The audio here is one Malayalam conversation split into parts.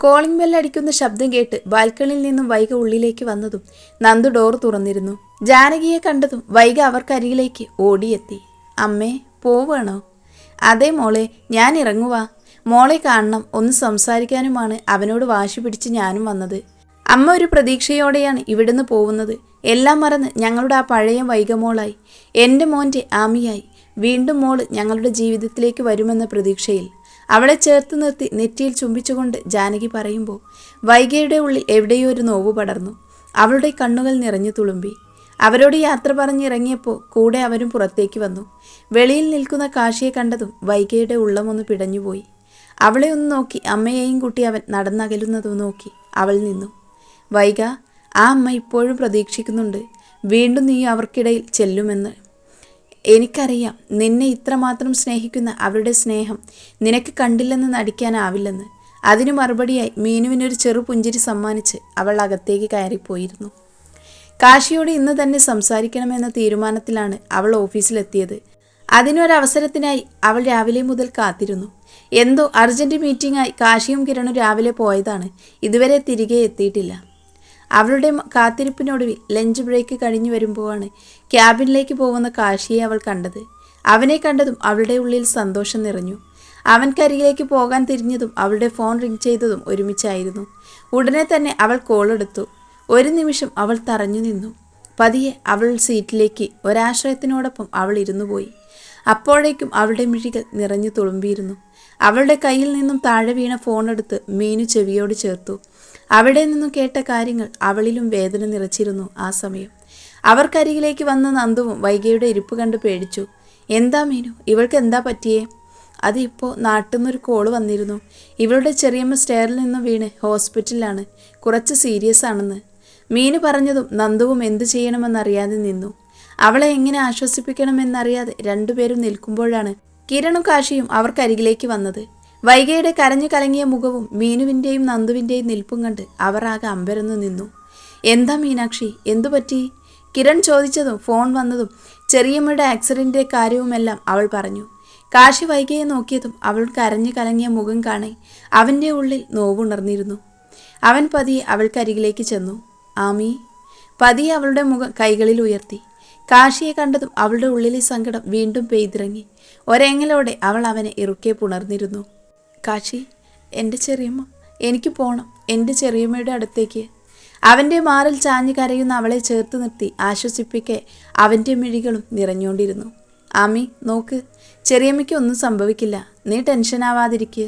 കോളിംഗ് ബെല്ലടിക്കുന്ന ശബ്ദം കേട്ട് ബാൽക്കണിയിൽ നിന്നും വൈഗ ഉള്ളിലേക്ക് വന്നതും നന്ദു ഡോർ തുറന്നിരുന്നു. ജാനകിയെ കണ്ടതും വൈഗ അവർക്കരികിലേക്ക് ഓടിയെത്തി. അമ്മേ, പോവാണോ? അതെ മോളെ, ഞാൻ ഇറങ്ങുവാ. മോളെ കാണണം, ഒന്ന് സംസാരിക്കാനുമാണ് അവനോട് വാശി പിടിച്ച് ഞാനും വന്നത്. അമ്മ ഒരു പ്രതീക്ഷയോടെയാണ് ഇവിടുന്ന് പോകുന്നത്. എല്ലാം മറന്ന് ഞങ്ങളുടെ ആ പഴയ വൈഗമോളായി, എൻ്റെ മോൻ്റെ ആമിയായി വീണ്ടും മോള് ഞങ്ങളുടെ ജീവിതത്തിലേക്ക് വരുമെന്ന പ്രതീക്ഷയിൽ. അവളെ ചേർത്ത് നിർത്തി നെറ്റിയിൽ ചുംബിച്ചുകൊണ്ട് ജാനകി പറയുമ്പോൾ വൈഗയുടെ ഉള്ളിൽ എവിടെയോ ഒരു നോവ് പടർന്നു. അവളുടെ കണ്ണുകൾ നിറഞ്ഞു തുളുമ്പി. അവരോട് യാത്ര പറഞ്ഞിറങ്ങിയപ്പോൾ കൂടെ അവരും പുറത്തേക്ക് വന്നു. വെളിയിൽ നിൽക്കുന്ന കാശിയെ കണ്ടതും വൈഗയുടെ ഉള്ളമൊന്ന് പിടഞ്ഞുപോയി. അവളെ ഒന്ന് നോക്കി അമ്മയെയും കൂട്ടി അവൻ നടന്നകലുന്നതും നോക്കി അവൾ നിന്നു. വൈഗ, ആ അമ്മ ഇപ്പോഴും പ്രതീക്ഷിക്കുന്നുണ്ട് വീണ്ടും നീ അവർക്കിടയിൽ ചെല്ലുമെന്ന്. എനിക്കറിയാം, നിന്നെ ഇത്രമാത്രം സ്നേഹിക്കുന്ന അവരുടെ സ്നേഹം നിനക്ക് കണ്ടില്ലെന്ന് നടിക്കാനാവില്ലെന്ന്. അതിനു മറുപടിയായി മീനുവിനൊരു ചെറു പുഞ്ചിരി സമ്മാനിച്ച് അവൾ അകത്തേക്ക് കയറിപ്പോയിരുന്നു. കാശിയോട് ഇന്ന് തന്നെ സംസാരിക്കണമെന്ന തീരുമാനത്തിലാണ് അവൾ ഓഫീസിലെത്തിയത്. അതിനൊരവസരത്തിനായി അവൾ രാവിലെ മുതൽ കാത്തിരുന്നു. എന്തോ അർജന്റ് മീറ്റിംഗായി കാശിയും കിരണും രാവിലെ പോയതാണ്. ഇതുവരെ തിരികെ എത്തിയിട്ടില്ല. അവളുടെ കാത്തിരിപ്പിനൊടുവിൽ ലഞ്ച് ബ്രേക്ക് കഴിഞ്ഞു വരുമ്പോഴാണ് ക്യാബിനിലേക്ക് പോകുന്ന കാശിയെ അവൾ കണ്ടത്. അവനെ കണ്ടതും അവളുടെ ഉള്ളിൽ സന്തോഷം നിറഞ്ഞു. അവൻക്കരികിലേക്ക് പോകാൻ തിരിഞ്ഞതും അവളുടെ ഫോൺ റിങ് ചെയ്തതും ഒരുമിച്ചായിരുന്നു. ഉടനെ തന്നെ അവൾ കോളെടുത്തു. ഒരു നിമിഷം അവൾ തറഞ്ഞു നിന്നു. പതിയെ അവൾ സീറ്റിലേക്ക് ഒരാശ്രയത്തിനോടൊപ്പം അവൾ ഇരുന്നു പോയി. അപ്പോഴേക്കും അവളുടെ മിഴികൾ നിറഞ്ഞു തുളുമ്പിയിരുന്നു. അവളുടെ കയ്യിൽ നിന്നും താഴെ വീണ ഫോണെടുത്ത് മീനു ചെവിയോട് ചേർത്തു. അവിടെ നിന്നും കേട്ട കാര്യങ്ങൾ അവളിലും വേദന നിറച്ചിരുന്നു. ആ സമയം അവർക്കരികിലേക്ക് വന്ന നന്ദുവും വൈഗയുടെ ഇരിപ്പ് കണ്ട് പേടിച്ചു. എന്താ മീനു, ഇവൾക്ക് എന്താ പറ്റിയേ? അത് ഇപ്പോൾ നാട്ടിൽ നിന്നൊരു കോള് വന്നിരുന്നു. ഇവളുടെ ചെറിയമ്മ സ്റ്റെയറിൽ നിന്ന് വീണ് ഹോസ്പിറ്റലിലാണ്, കുറച്ച് സീരിയസ് ആണെന്ന്. മീനു പറഞ്ഞതും നന്ദുവും എന്തു ചെയ്യണമെന്നറിയാതെ നിന്നു. അവളെ എങ്ങനെ ആശ്വസിപ്പിക്കണമെന്നറിയാതെ രണ്ടുപേരും നിൽക്കുമ്പോഴാണ് കിരണും കാശിയും അവർക്കരികിലേക്ക് വന്നത്. വൈഗയുടെ കരഞ്ഞു കലങ്ങിയ മുഖവും മീനുവിൻ്റെയും നന്ദുവിൻ്റെയും നിൽപ്പും കണ്ട് അവർ ആകെ അമ്പരന്നു നിന്നു. എന്താ മീനാക്ഷി, എന്തു പറ്റി? കിരൺ ചോദിച്ചതും ഫോൺ വന്നതും ചെറിയമ്മയുടെ ആക്സിഡൻറ്റിൻ്റെ കാര്യവുമെല്ലാം അവൾ പറഞ്ഞു. കാശി വൈഗയെ നോക്കിയതും അവൾ കരഞ്ഞു കലങ്ങിയ മുഖം കാണെ അവൻ്റെ ഉള്ളിൽ നോവുണർന്നിരുന്നു. അവൻ പതിയെ അവൾക്കരികിലേക്ക് ചെന്നു. ആമി. പതിയെ അവളുടെ മുഖം കൈകളിൽ ഉയർത്തി. കാശിയെ കണ്ടതും അവളുടെ ഉള്ളിലെ സങ്കടം വീണ്ടും പെയ്തിറങ്ങി. ഒരേങ്ങലോടെ അവൾ അവനെ ഇറുക്കെ പുണർന്നിരുന്നു. കാശി, എൻ്റെ ചെറിയമ്മ, എനിക്ക് പോകണം എൻ്റെ ചെറിയമ്മയുടെ അടുത്തേക്ക്. അവൻ്റെ മാറിൽ ചാഞ്ഞു കരയുന്ന അവളെ ചേർത്ത് നിർത്തി ആശ്വസിപ്പിക്കെ അവൻ്റെ മിഴികളും നിറഞ്ഞുകൊണ്ടിരുന്നു. ആമി, നോക്ക്, ചെറിയമ്മയ്ക്ക് ഒന്നും സംഭവിക്കില്ല, നീ ടെൻഷനാവാതിരിക്കുക.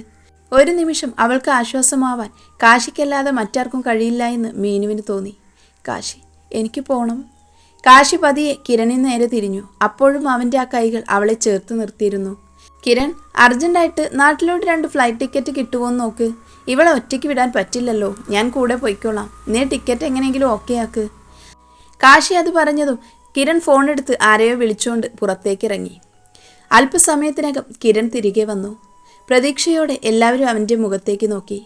ഒരു നിമിഷം അവൾക്ക് ആശ്വാസമാവാൻ കാശിക്കല്ലാതെ മറ്റാർക്കും കഴിയില്ല എന്ന് മീനുവിന് തോന്നി. കാശി, എനിക്ക് പോകണം. കാശി പതിയെ കിരണിന് നേരെ തിരിഞ്ഞു. അപ്പോഴും അവൻ്റെ ആ കൈകൾ അവളെ ചേർത്ത് നിർത്തിയിരുന്നു. കിരൺ, അർജൻറ്റായിട്ട് നാട്ടിലോട്ട് 2 ഫ്ലൈറ്റ് ടിക്കറ്റ് കിട്ടുമോയെന്ന് നോക്ക്. ഇവളെ ഒറ്റയ്ക്ക് വിടാൻ പറ്റില്ലല്ലോ, ഞാൻ കൂടെ പോയിക്കോളാം. നീ ടിക്കറ്റ് എങ്ങനെയെങ്കിലും ഓക്കെ ആക്ക്. കാശി അത് പറഞ്ഞതും കിരൺ ഫോണെടുത്ത് ആരെയോ വിളിച്ചുകൊണ്ട് പുറത്തേക്കിറങ്ങി. അല്പസമയത്തിനകം കിരൺ തിരികെ വന്നു. പ്രതീക്ഷയോടെ എല്ലാവരും അവൻ്റെ മുഖത്തേക്ക് നോക്കി.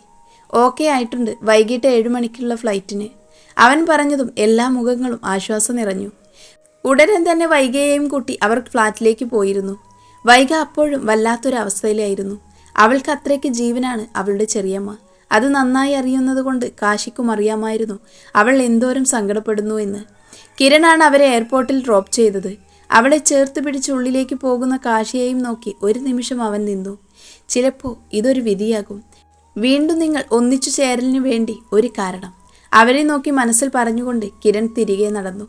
ഓക്കെ ആയിട്ടുണ്ട്, വൈകിട്ട് 7 മണിക്കുള്ള ഫ്ലൈറ്റിന്. അവൻ പറഞ്ഞതും എല്ലാ മുഖങ്ങളും ആശ്വാസം നിറഞ്ഞു. ഉടനെ തന്നെ വൈഗയെയും കൂട്ടി അവർ ഫ്ലാറ്റിലേക്ക് പോയിരുന്നു. വൈഗ അപ്പോഴും വല്ലാത്തൊരവസ്ഥയിലായിരുന്നു. അവൾക്ക് അത്രയ്ക്ക് ജീവനാണ് അവളുടെ ചെറിയമ്മ. അത് നന്നായി അറിയുന്നത് കൊണ്ട് കാശിക്കും അറിയാമായിരുന്നു അവൾ എന്തോരം സങ്കടപ്പെടുന്നു എന്ന്. കിരണാണ് അവരെ എയർപോർട്ടിൽ ഡ്രോപ്പ് ചെയ്തത്. അവളെ ചേർത്ത് പിടിച്ച് ഉള്ളിലേക്ക് പോകുന്ന കാശിയെയും നോക്കി ഒരു നിമിഷം അവൻ നിന്നു. ചിലപ്പോൾ ഇതൊരു വിധിയാകും, വീണ്ടും നിങ്ങൾ ഒന്നിച്ചു ചേരലിനു വേണ്ടി ഒരു കാരണം. അവരെ നോക്കി മനസ്സിൽ പറഞ്ഞുകൊണ്ട് കിരൺ തിരികെ നടന്നു.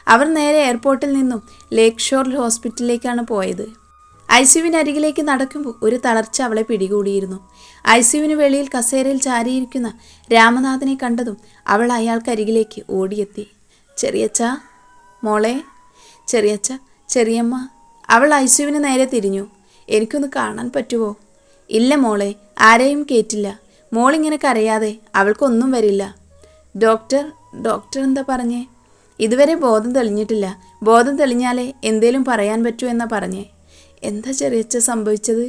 അവർ നേരെ എയർപോർട്ടിൽ നിന്നും ലേക്ക് ഷോർ ഹോസ്പിറ്റലിലേക്കാണ് പോയത്. ഐസിയുവിനരികിലേക്ക് നടക്കുമ്പോൾ ഒരു തളർച്ച അവളെ പിടികൂടിയിരുന്നു. ഐസിയുവിന് വെളിയിൽ കസേരയിൽ ചാരിയിരിക്കുന്ന രാമനാഥനെ കണ്ടതും അവൾ അയാൾക്കരികിലേക്ക് ഓടിയെത്തി. ചെറിയച്ച, മോളെ. ചെറിയച്ച, ചെറിയമ്മ. അവൾ ഐസിയുവിന് നേരെ തിരിഞ്ഞു. എനിക്കൊന്ന് കാണാൻ പറ്റുമോ? ഇല്ല മോളെ, ആരെയും കേറ്റില്ല. മോളിങ്ങനെ കരയാതെ, അവൾക്കൊന്നും വരില്ല. ഡോക്ടർ എന്താ പറഞ്ഞേ? ഇതുവരെ ബോധം തെളിഞ്ഞിട്ടില്ല. ബോധം തെളിഞ്ഞാലേ എന്തേലും പറയാൻ പറ്റൂ എന്നാ പറഞ്ഞേ. എന്താ ചെറിയച്ച സംഭവിച്ചത്?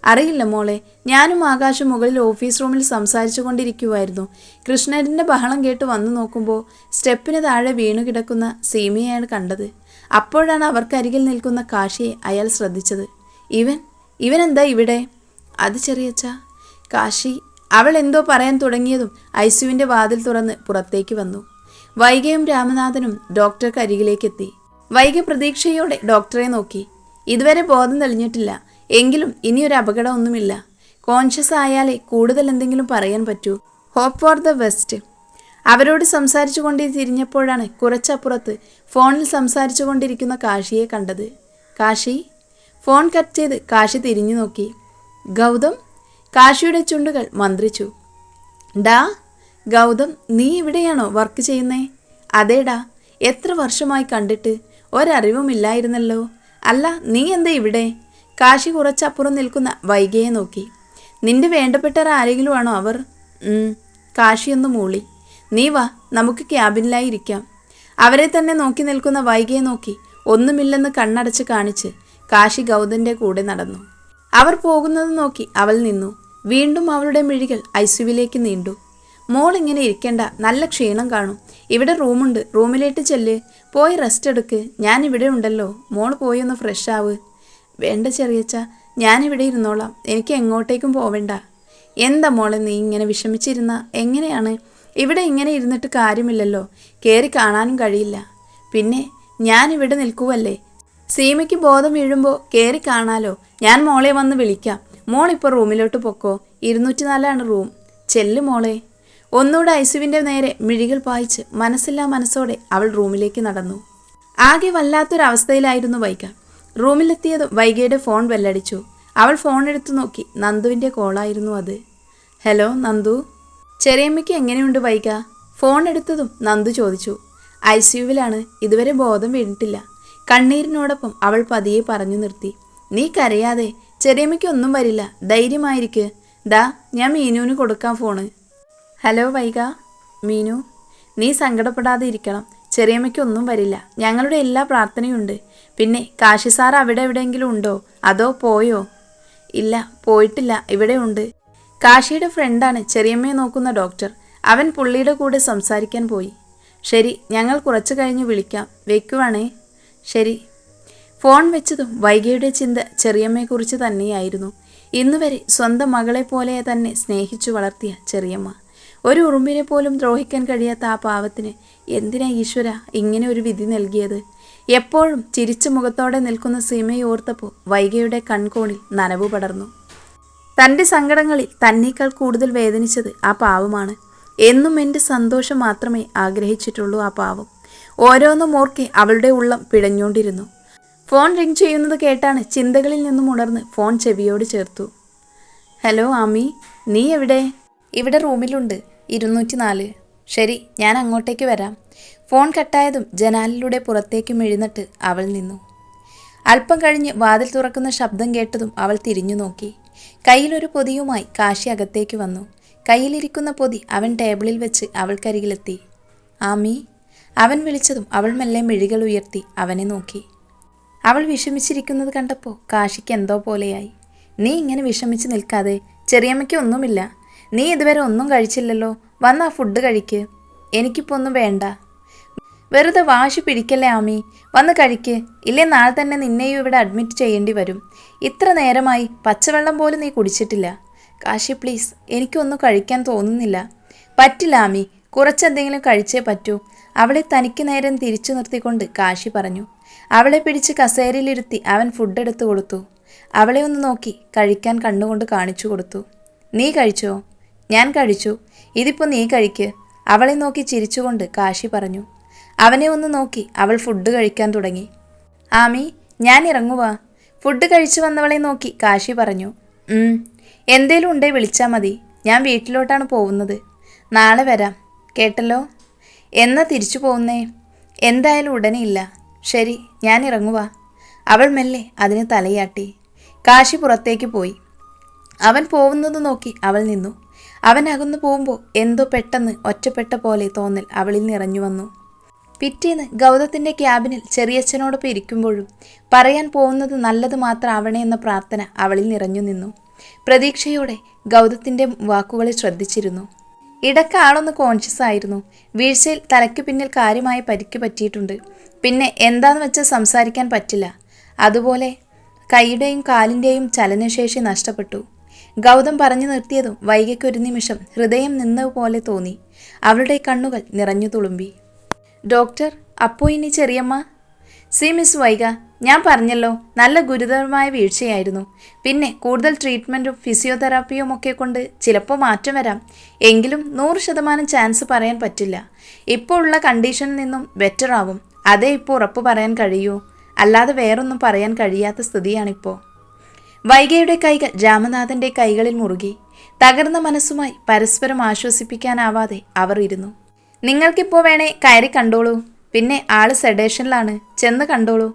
അറിയില്ല മോളെ, ഞാനും ആകാശം മുകളിൽ ഓഫീസ് റൂമിൽ സംസാരിച്ചു കൊണ്ടിരിക്കുമായിരുന്നു. കൃഷ്ണൻ്റെ ബഹളം കേട്ട് വന്നു നോക്കുമ്പോൾ സ്റ്റെപ്പിന് താഴെ വീണു കിടക്കുന്ന സീമയെയാണ് കണ്ടത്. അപ്പോഴാണ് അവർക്കരികിൽ നിൽക്കുന്ന കാശിയെ അയാൾ ശ്രദ്ധിച്ചത്. ഇവൻ എന്താ ഇവിടെ? അത് ചെറിയച്ച, കാശി അവൾ എന്തോ പറയാൻ തുടങ്ങിയതും ഐസിയുവിൻ്റെ വാതിൽ തുറന്ന് പുറത്തേക്ക് വന്നു. വൈഗയും രാമനാഥനും ഡോക്ടർക്കരികിലേക്കെത്തി. വൈഗ പ്രതീക്ഷയോടെ ഡോക്ടറെ നോക്കി. ഇതുവരെ ബോധം തെളിഞ്ഞിട്ടില്ല, എങ്കിലും ഇനിയൊരു അപകടമൊന്നുമില്ല. കോൺഷ്യസ് ആയാലേ കൂടുതൽ എന്തെങ്കിലും പറയാൻ പറ്റൂ. Hope for the best. അവരോട് സംസാരിച്ചു കൊണ്ടേ തിരിഞ്ഞപ്പോഴാണ് കുറച്ചപ്പുറത്ത് ഫോണിൽ സംസാരിച്ചു കൊണ്ടിരിക്കുന്ന കാശിയെ കണ്ടത്. കാശി? ഫോൺ കട്ട് ചെയ്ത് കാശി തിരിഞ്ഞു നോക്കി. ഗൗതം? കാശിയുടെ ചുണ്ടുകൾ മന്ത്രിച്ചു. ഡാ ഗൗതം, നീ ഇവിടെയാണോ വർക്ക് ചെയ്യുന്നേ? അതേടാ. എത്ര വർഷമായി കണ്ടിട്ട്? ഒരറിവുമില്ലായിരുന്നല്ലോ. അല്ല, നീ എന്താ ഇവിടെ? കാശി കുറച്ചപ്പുറം നിൽക്കുന്ന വൈഗയെ നോക്കി. നിന്റെ വേണ്ടപ്പെട്ടവർ ആരെങ്കിലും ആണോ അവർ? കാശിയൊന്ന് മൂളി. നീ വാ, നമുക്ക് ക്യാബിനിലായി ഇരിക്കാം. അവരെ തന്നെ നോക്കി നിൽക്കുന്ന വൈഗയെ നോക്കി ഒന്നുമില്ലെന്ന് കണ്ണടച്ച് കാണിച്ച് കാശി ഗൗതൻ്റെ കൂടെ നടന്നു. അവർ പോകുന്നത് നോക്കി അവൾ നിന്നു. വീണ്ടും അവളുടെ മിഴികൾ ഐസിയുവിലേക്ക് നീണ്ടു. മോൾ ഇങ്ങനെ ഇരിക്കണ്ട, നല്ല ക്ഷീണം കാണും. ഇവിടെ റൂമുണ്ട്, റൂമിലേക്ക് ചെല്ല്. പോയി റെസ്റ്റ് എടുക്ക്. ഞാനിവിടെ ഉണ്ടല്ലോ, മോൾ പോയി ഒന്ന് ഫ്രഷ് ആവ്. വേണ്ട ചെറിയച്ച, ഞാനിവിടെ ഇരുന്നോളാം, എനിക്ക് എങ്ങോട്ടേക്കും പോവേണ്ട. എന്താ മോളെ നീ ഇങ്ങനെ വിഷമിച്ചിരുന്ന? എങ്ങനെയാണ്? ഇവിടെ ഇങ്ങനെ ഇരുന്നിട്ട് കാര്യമില്ലല്ലോ, കയറി കാണാനും കഴിയില്ല. പിന്നെ ഞാനിവിടെ നിൽക്കുവല്ലേ, സീമയ്ക്ക് ബോധം വീഴുമ്പോൾ കയറി കാണാലോ. ഞാൻ മോളെ വന്ന് വിളിക്കാം. മോളിപ്പോൾ റൂമിലോട്ട് പൊക്കോ. 204 റൂം. ചെല്ലു മോളെ. ഒന്നുകൂടെ ഐസുവിൻ്റെ നേരെ മിഴികൾ പായിച്ച് മനസ്സില്ലാ മനസ്സോടെ അവൾ റൂമിലേക്ക് നടന്നു. ആകെ വല്ലാത്തൊരവസ്ഥയിലായിരുന്നു വൈഗ. റൂമിലെത്തിയതും വൈഗയുടെ ഫോൺ ബെല്ലടിച്ചു. അവൾ ഫോൺ എടുത്തു നോക്കി. നന്ദുവിൻ്റെ കോളായിരുന്നു അത്. ഹലോ നന്ദു. ചെറിയമ്മയ്ക്ക് എങ്ങനെയുണ്ട് വൈഗ? ഫോൺ എടുത്തതും നന്ദു ചോദിച്ചു. ഐസിയുവിലാണ്, ഇതുവരെ ബോധം വീണിട്ടില്ല. കണ്ണീരിനോടൊപ്പം അവൾ പതിയെ പറഞ്ഞു നിർത്തി. നീ കരയാതെ, ചെറിയമ്മയ്ക്ക് ഒന്നും വരില്ല, ധൈര്യമായിരിക്ക്. ദാ ഞാൻ മീനുവിന് കൊടുക്കാം ഫോണ്. ഹലോ വൈഗ. മീനു, നീ സങ്കടപ്പെടാതെ ഇരിക്കണം. ചെറിയമ്മയ്ക്കൊന്നും വരില്ല, ഞങ്ങളുടെ എല്ലാ പ്രാർത്ഥനയുണ്ട്. പിന്നെ കാശി സാർ അവിടെ എവിടെയെങ്കിലും ഉണ്ടോ, അതോ പോയോ? ഇല്ല, പോയിട്ടില്ല, ഇവിടെ ഉണ്ട്. കാശിയുടെ ഫ്രണ്ടാണ് ചെറിയമ്മയെ നോക്കുന്ന ഡോക്ടർ. അവൻ പുള്ളിയുടെ കൂടെ സംസാരിക്കാൻ പോയി. ശരി, ഞങ്ങൾ കുറച്ച് കഴിഞ്ഞ് വിളിക്കാം. വെക്കുവാണേ. ശരി. ഫോൺ വെച്ചതും വൈഗയുടെ ചിന്ത ചെറിയമ്മയെക്കുറിച്ച് തന്നെയായിരുന്നു. ഇന്നുവരെ സ്വന്തം മകളെ പോലെ തന്നെ സ്നേഹിച്ചു വളർത്തിയ ചെറിയമ്മ. ഒരു ഉറുമ്പിനെ പോലും ദ്രോഹിക്കാൻ കഴിയാത്ത ആ പാവത്തിന് എന്തിനാ ഈശ്വര ഇങ്ങനെ ഒരു വിധി നൽകിയത്? എപ്പോഴും ചിരിച്ച മുഖത്തോടെ നിൽക്കുന്ന സീമയെ ഓർത്തപ്പോൾ വൈഗയുടെ കൺകോണിൽ നനവ് പടർന്നു. തൻ്റെ സങ്കടങ്ങളിൽ തന്നേക്കാൾ കൂടുതൽ വേദനിച്ചത് ആ പാവമാണ്. എന്നും എൻ്റെ സന്തോഷം മാത്രമേ ആഗ്രഹിച്ചിട്ടുള്ളൂ ആ പാവം. ഓരോന്നും ഓർക്കെ അവളുടെ ഉള്ളം പിടഞ്ഞുകൊണ്ടിരുന്നു. ഫോൺ റിങ് ചെയ്യുന്നത് കേട്ടാണ് ചിന്തകളിൽ നിന്നും ഉണർന്ന് ഫോൺ ചെവിയോട് ചേർത്തു. ഹലോ ആമി, നീ എവിടെ? ഇവിടെ റൂമിലുണ്ട്, 204. ശരി, ഞാൻ അങ്ങോട്ടേക്ക് വരാം. ഫോൺ കട്ടായതും ജനാലിലൂടെ പുറത്തേക്ക് മെഴുന്നിട്ട് അവൾ നിന്നു. അല്പം കഴിഞ്ഞ് വാതിൽ തുറക്കുന്ന ശബ്ദം കേട്ടതും അവൾ തിരിഞ്ഞു നോക്കി. കയ്യിലൊരു പൊതിയുമായി കാശി അകത്തേക്ക് വന്നു. കയ്യിലിരിക്കുന്ന പൊതി അവൻ ടേബിളിൽ വെച്ച് അവൾക്കരികിലെത്തി. ആമി. അവൻ വിളിച്ചതും അവൾ മെല്ലെ മിഴികൾ ഉയർത്തി അവനെ നോക്കി. അവൾ വിഷമിച്ചിരിക്കുന്നത് കണ്ടപ്പോൾ കാശിക്ക് എന്തോ പോലെയായി. നീ ഇങ്ങനെ വിഷമിച്ച് നിൽക്കാതെ, ചെറിയമ്മയ്ക്ക് ഒന്നുമില്ല. നീ ഇതുവരെ ഒന്നും കഴിച്ചില്ലല്ലോ, വന്ന് ആ ഫുഡ് കഴിക്ക്. എനിക്കിപ്പോൾ ഒന്നും വേണ്ട. വെറുതെ വാശി പിടിക്കല്ലേ ആമി, വന്ന് കഴിക്ക്. ഇല്ലേ നാളെ തന്നെ നിന്നെയും ഇവിടെ അഡ്മിറ്റ് ചെയ്യേണ്ടി വരും. ഇത്ര നേരമായി പച്ചവെള്ളം പോലും നീ കുടിച്ചിട്ടില്ല. കാശി പ്ലീസ്, എനിക്കൊന്നും കഴിക്കാൻ തോന്നുന്നില്ല. പറ്റില്ല ആമി, കുറച്ചെന്തെങ്കിലും കഴിച്ചേ പറ്റൂ. അവളെ തനിക്ക് നേരം തിരിച്ചു നിർത്തിക്കൊണ്ട് കാശി പറഞ്ഞു. അവളെ പിടിച്ച് കസേരയിലിരുത്തി അവൻ ഫുഡ് എടുത്തു കൊടുത്തു. അവളെ ഒന്ന് നോക്കി കഴിക്കാൻ കണ്ണുകൊണ്ട് കാണിച്ചു കൊടുത്തു. നീ കഴിച്ചോ? ഞാൻ കഴിച്ചു. ഇതിപ്പോൾ നീ കഴിക്ക്. അവളെ നോക്കി ചിരിച്ചുകൊണ്ട് കാശി പറഞ്ഞു. അവനെ ഒന്ന് നോക്കി അവൾ ഫുഡ് കഴിക്കാൻ തുടങ്ങി. ആമി, ഞാൻ ഇറങ്ങുവാ. ഫുഡ് കഴിച്ചു വന്നവളെ നോക്കി കാശി പറഞ്ഞു. എന്തേലും ഉണ്ടേ വിളിച്ചാൽ മതി. ഞാൻ വീട്ടിലോട്ടാണ് പോകുന്നത്. നാളെ വരാം, കേട്ടല്ലോ. എന്നാ തിരിച്ചു പോകുന്നേ? എന്തായാലും ഉടനെ ഇല്ല. ശരി, ഞാൻ ഇറങ്ങുവാ. അവൾ മെല്ലെ അതിന് തലയാട്ടി. കാശി പുറത്തേക്ക് പോയി. അവൻ പോകുന്നത് നോക്കി അവൾ നിന്നു. അവൻ അകന്നു പോകുമ്പോൾ എന്തോ പെട്ടെന്ന് ഒറ്റപ്പെട്ട പോലെ തോന്നൽ അവളിൽ നിറഞ്ഞു വന്നു. പിറ്റേന്ന് ഗൗതത്തിൻ്റെ ക്യാബിനിൽ ചെറിയച്ഛനോടൊപ്പം ഇരിക്കുമ്പോഴും പറയാൻ പോകുന്നത് നല്ലത് മാത്രം ആവണേ എന്ന പ്രാർത്ഥന അവളിൽ നിറഞ്ഞു നിന്നു. പ്രതീക്ഷയോടെ ഗൗതത്തിൻ്റെ വാക്കുകളെ ശ്രദ്ധിച്ചിരുന്നു. ഇടയ്ക്ക് ആളൊന്ന് കോൺഷ്യസ് ആയിരുന്നു. വീഴ്ചയിൽ തലയ്ക്ക് പിന്നിൽ കാര്യമായ പരിക്ക് പറ്റിയിട്ടുണ്ട്. പിന്നെ എന്താന്ന് വെച്ചാൽ സംസാരിക്കാൻ പറ്റില്ല. അതുപോലെ കൈയുടെയും കാലിൻ്റെയും ചലനശേഷി നഷ്ടപ്പെട്ടു. ഗൗതം പറഞ്ഞു നിർത്തിയതും വൈകയ്ക്കൊരു നിമിഷം ഹൃദയം നിന്നതുപോലെ തോന്നി. അവളുടെ കണ്ണുകൾ നിറഞ്ഞു തുളുമ്പി. ഡോക്ടർ, അപ്പോ ഇനി ചെറിയമ്മ? സി മിസ് വൈഗ, ഞാൻ പറഞ്ഞല്ലോ, നല്ല ഗുരുതരമായ വീഴ്ചയായിരുന്നു. പിന്നെ കൂടുതൽ ട്രീറ്റ്മെൻറ്റും ഫിസിയോതെറാപ്പിയും ഒക്കെ കൊണ്ട് ചിലപ്പോൾ മാറ്റം വരാം. എങ്കിലും 100% ചാൻസ് പറയാൻ പറ്റില്ല. ഇപ്പോൾ ഉള്ള കണ്ടീഷനിൽ നിന്നും ബെറ്റർ ആവും. അതേ ഇപ്പോൾ ഉറപ്പ് പറയാൻ കഴിയൂ. അല്ലാതെ വേറൊന്നും പറയാൻ കഴിയാത്ത സ്ഥിതിയാണിപ്പോൾ. വൈഗയുടെ കൈകൾ രാമനാഥൻ്റെ കൈകളിൽ മുറുകി. തകർന്ന മനസ്സുമായി പരസ്പരം ആശ്വസിപ്പിക്കാനാവാതെ അവർ ഇരുന്നു. നിങ്ങൾക്കിപ്പോൾ വേണേ കയറി കണ്ടോളൂ. പിന്നെ ആള് സെഡേഷനിലാണ്, ചെന്ന് കണ്ടോളൂ.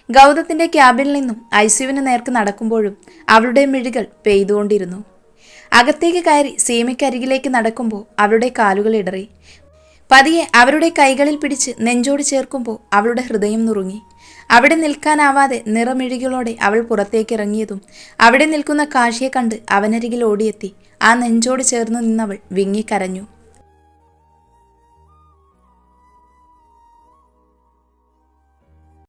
ഗൗതത്തിൻ്റെ ക്യാബിനിൽ നിന്നും ഐസിയുവിന് നേർക്ക് നടക്കുമ്പോഴും അവളുടെ മിഴികൾ പെയ്തുകൊണ്ടിരുന്നു. അകത്തേക്ക് കയറി സീമയ്ക്കരികിലേക്ക് നടക്കുമ്പോൾ അവളുടെ കാലുകൾ ഇടറി. പതിയെ അവരുടെ കൈകളിൽ പിടിച്ച് നെഞ്ചോട് ചേർക്കുമ്പോൾ അവളുടെ ഹൃദയം നുറുങ്ങി. അവിടെ നിൽക്കാനാവാതെ നിറമിഴികളോടെ അവൾ പുറത്തേക്കിറങ്ങിയതും അവിടെ നിൽക്കുന്ന കാശിയെ കണ്ട് അവനരികിൽ ഓടിയെത്തി ആ നെഞ്ചോട് ചേർന്ന് നിന്നവൾ വിങ്ങിക്കരഞ്ഞു.